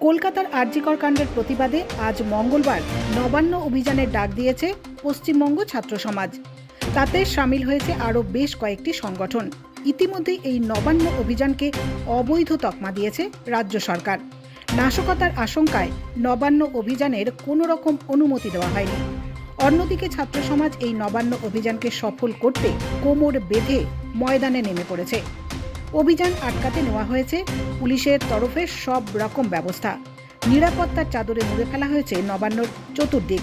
কলকাতার আরজিকর কাণ্ডের প্রতিবাদে আজ মঙ্গলবার নবান্ন অভিযানের ডাক দিয়েছে পশ্চিমবঙ্গ ছাত্র সমাজ। তাতে সামিল হয়েছে আরও বেশ কয়েকটি সংগঠন। ইতিমধ্যেই এই নবান্ন অভিযানকে অবৈধ তকমা দিয়েছে রাজ্য সরকার। নাশকতার আশঙ্কায় নবান্ন অভিযানের কোনো রকম অনুমতি দেওয়া হয়নি। অন্যদিকে ছাত্র সমাজ এই নবান্ন অভিযানকে সফল করতে কোমর বেঁধে ময়দানে নেমে পড়েছে। অভিযান আটকাতে নেওয়া হয়েছে পুলিশের তরফে সব রকম ব্যবস্থা। নিরাপত্তার চাদরে মুড়ে ফেলা হয়েছে নবান্নর চতুর্দিক।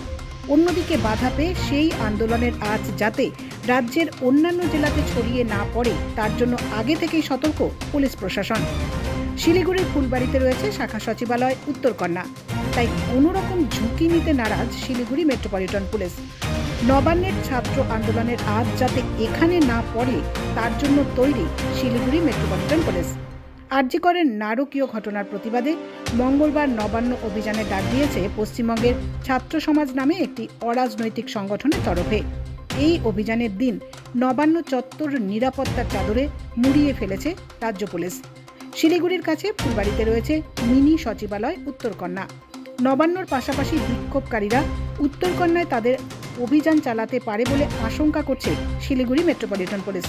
অন্যদিকে বাধা পেয়ে সেই আন্দোলনের আঁচ যাতে রাজ্যের অন্যান্য জেলাতে ছড়িয়ে না পড়ে তার জন্য আগে থেকেই সতর্ক পুলিশ প্রশাসন। শিলিগুড়ির ফুলবাড়িতে রয়েছে শাখা সচিবালয় উত্তরকন্যা, তাই কোনো রকম ঝুঁকি নিতে নারাজ শিলিগুড়ি মেট্রোপলিটন পুলিশ। নবান্নের ছাত্র আন্দোলনের আজ যাতে এখানে না পড়ে তার জন্য তৈরি শিলিগুড়ি মেট্রোপলিটন পুলিশ। আরজিকরের নারকীয় ঘটনার প্রতিবাদে মঙ্গলবার নবান্ন অভিযানের ডাক দিয়েছে পশ্চিমবঙ্গের ছাত্র সমাজ নামে একটি অরাজনৈতিক সংগঠনের তরফে। এই অভিযানের দিন নবান্ন চত্বর নিরাপত্তার চাদরে মুড়িয়ে ফেলেছে রাজ্য পুলিশ। শিলিগুড়ির কাছে ফুলবাড়িতে রয়েছে মিনি সচিবালয় উত্তরকন্যা। নবান্নর পাশাপাশি বিক্ষোভকারীরা উত্তরকন্যায় তাদের অভিযান চালাতে পারে বলে আশঙ্কা করছে শিলিগুড়ি মেট্রোপলিটন পুলিশ।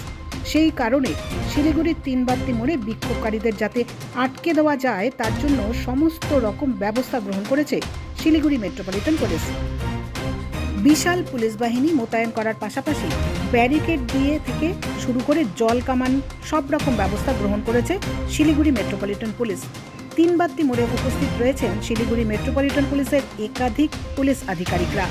সেই কারণে শিলিগুড়ির তিনবাত্তি মোড়ে বিক্ষোভকারীদের যাতে আটকে দেওয়া যায় তার জন্য সমস্ত রকম ব্যবস্থা গ্রহণ করেছে শিলিগুড়ি মেট্রোপলিটন পুলিশ। বিশাল পুলিশ বাহিনী মোতায়েন করার পাশাপাশি ব্যারিকেড দিয়ে থেকে শুরু করে জল কামান সব রকম ব্যবস্থা গ্রহণ করেছে শিলিগুড়ি মেট্রোপলিটন পুলিশ। তিনবাত্তি মোড়ে উপস্থিত রয়েছেন শিলিগুড়ি মেট্রোপলিটন পুলিশের একাধিক পুলিশ আধিকারিকরা।